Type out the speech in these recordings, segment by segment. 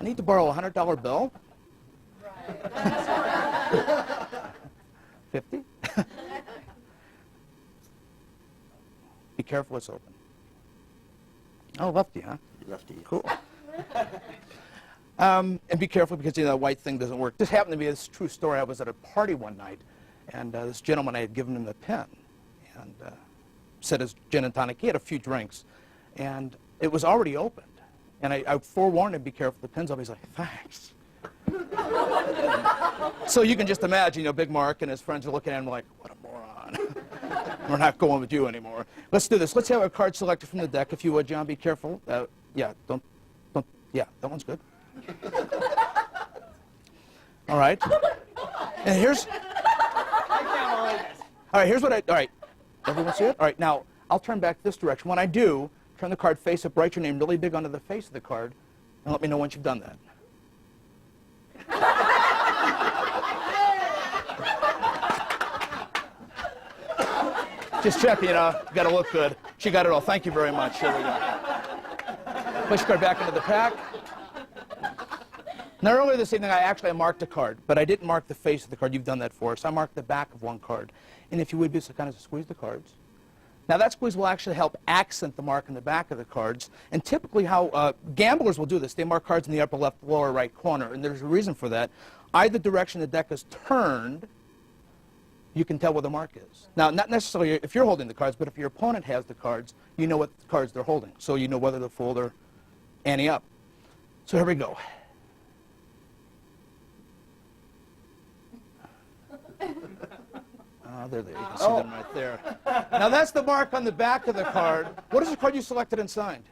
need to borrow a $100 bill. 50? Be careful, it's open. Oh, lefty, huh? Lefty. Cool. And be careful because that white thing doesn't work. This happened to be this true story. I was at a party one night, and this gentleman, I had given him the pen, and said his gin and tonic. He had a few drinks, and it was already opened. And I forewarned him, be careful, the pen's open. He's like, thanks. So you can just imagine, Big Mark and his friends are looking at him like, what a moron. We're not going with you anymore. Let's do this. Let's have a card selected from the deck, if you would, John. Be careful. Yeah, yeah, that one's good. All right. And here's... All right, here's what all right. Everyone see it? All right, now, I'll turn back this direction. When I do, turn the card face up, write your name really big onto the face of the card, and let me know once you've done that. Just checking, you got to look good. She got it all. Thank you very much. Here we go. Place your card back into the pack. Now, earlier this evening, I marked a card, but I didn't mark the face of the card. You've done that for us. I marked the back of one card. And if you would be so kind as to squeeze the cards. Now, that squeeze will actually help accent the mark in the back of the cards. And typically how gamblers will do this, they mark cards in the upper left, lower right corner. And there's a reason for that. Either direction the deck is turned, you can tell where the mark is. Now, not necessarily if you're holding the cards, but if your opponent has the cards, you know what cards they're holding. So you know whether to fold or ante up. So here we go. Oh, there. You can see them right there. Now, that's the mark on the back of the card. What is the card you selected and signed?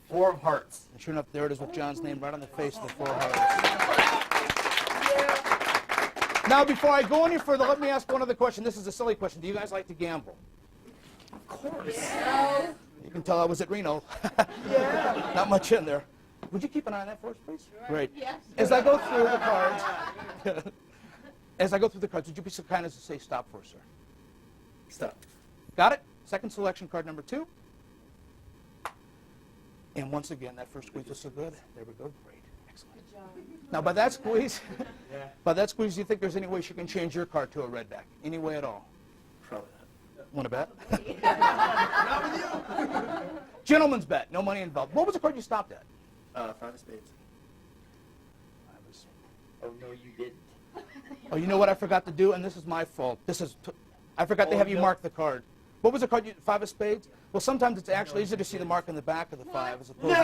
4 of hearts. And sure enough, there it is with John's name right on the face of the 4 hearts. Now, before I go any further, let me ask one other question. This is a silly question. Do you guys like to gamble? Of course. Yeah. You can tell I was at Reno. Yeah. Not much in there. Would you keep an eye on that for us, please? Sure. Great. Yes. As I go through the cards, would you be so kind as to say stop for us, sir? Stop. Got it? Second selection, card number 2. And once again, that first squeeze was so good. There we go. Great. Excellent. Good job. Now, by that squeeze, do you think there's any way she can change your card to a red back? Any way at all? Probably not. Want to bet? Not with you. Gentleman's bet. No money involved. What was the card you stopped at? 5 of spades. Oh, no, you didn't. Oh, you know what I forgot to do? And this is my fault. I forgot to have you mark the card. What was the card? 5 of spades? Well, sometimes it's actually easier to see the mark on the back of the 5 as opposed to...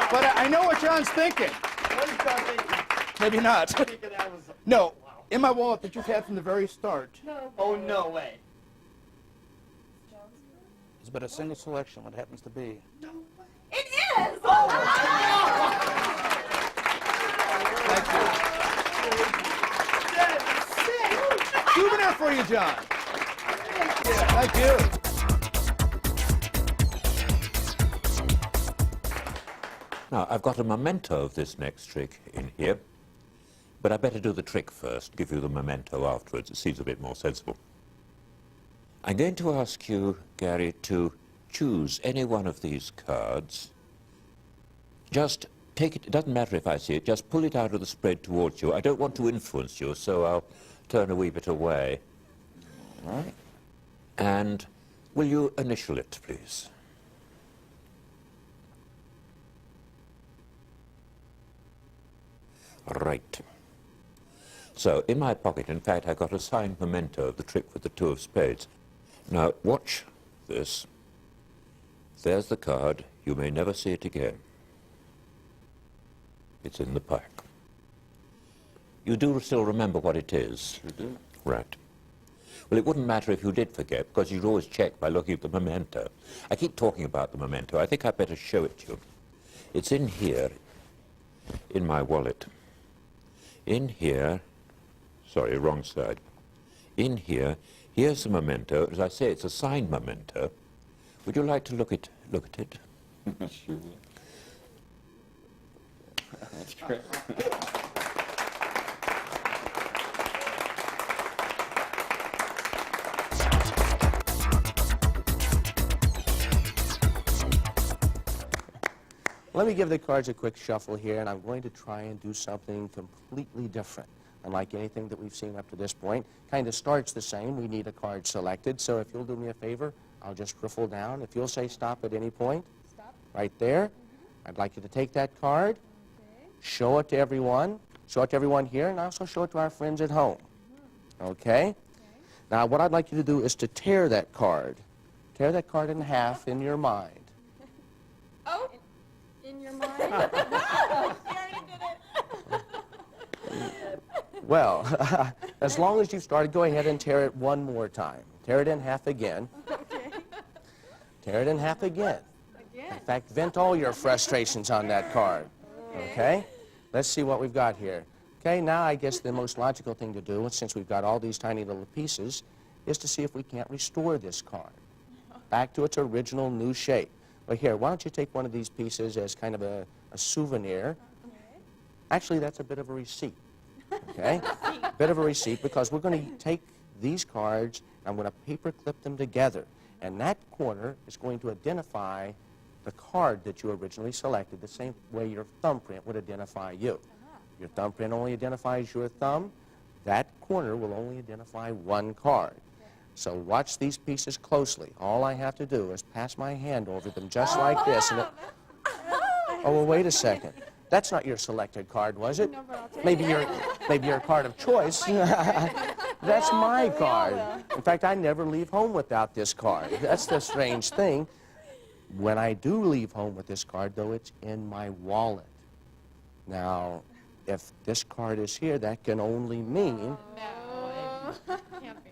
But I know what John's thinking. What is John thinking? Maybe not. Thinking that was... No. In my wallet that you've had from the very start No. Oh, no way. is but a single selection, what happens to be. It is! Thank you. Souvenir for you, John. Thank you. Now, I've got a memento of this next trick in here, but I better do the trick first, give you the memento afterwards. It seems a bit more sensible. I'm going to ask you, Gary, to choose any one of these cards. Just take it, it doesn't matter if I see it, just pull it out of the spread towards you. I don't want to influence you, so I'll turn a wee bit away. All right. And will you initial it, please? Right. So, in my pocket, in fact, I got a signed memento of the trick with the 2 of spades. Now, watch this. There's the card. You may never see it again. It's in the pack. You do still remember what it is? You do. Right. Well, it wouldn't matter if you did forget, because you'd always check by looking at the memento. I keep talking about the memento. I think I'd better show it to you. It's in here, in my wallet. In here, sorry, wrong side. In here, here's the memento. As I say, it's a signed memento. Would you like to look at it? Sure. That's great. Let me give the cards a quick shuffle here, and I'm going to try and do something completely different. Unlike anything that we've seen up to this point, kind of starts the same. We need a card selected, so if you'll do me a favor, I'll just riffle down. If you'll say stop at any point, Stop. right there, I'd like you to take that card, Okay. show it to everyone here, and also show it to our friends at home. Okay? Now, what I'd like you to do is to tear that card. Tear that card in half in your mind. Oh, in your mind? You already did it. Well, as long as you've started, go ahead and tear it one more time. Tear it in half again. Okay. Tear it in half again. Again. In fact, vent all your frustrations on that card. Okay? Let's see what we've got here. Okay, now I guess the most logical thing to do, since we've got all these tiny little pieces, is to see if we can't restore this card back to its original new shape. Well, here, why don't you take one of these pieces as kind of a souvenir. Okay. Actually, that's a bit of a receipt. Okay? Bit of a receipt, because we're going to take these cards, and I'm going to paper clip them together. And that corner is going to identify the card that you originally selected, the same way your thumbprint would identify you. Your thumbprint only identifies your thumb. That corner will only identify one card. So watch these pieces closely. All I have to do is pass my hand over them just like this. And oh, well, wait a second. That's not your selected card, was it? No, but I'll take Maybe it. your card of choice. That's my card. In fact, I never leave home without this card. That's the strange thing. When I do leave home with this card, though, it's in my wallet. Now, if this card is here, that can only mean... No, it can't be in your wallet.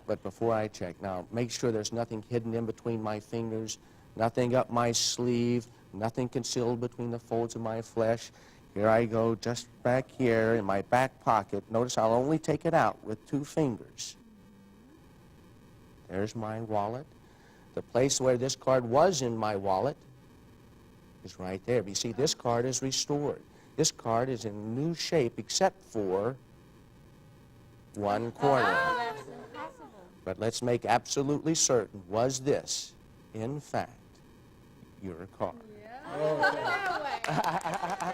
But before I check, now, make sure there's nothing hidden in between my fingers, nothing up my sleeve, nothing concealed between the folds of my flesh. Here I go, just back here in my back pocket. Notice I'll only take it out with 2 fingers. There's my wallet. The place where this card was in my wallet is right there. But you see, this card is restored. This card is in new shape except for one corner. That's impossible. But let's make absolutely certain, was this, in fact, your card? Yeah. No way.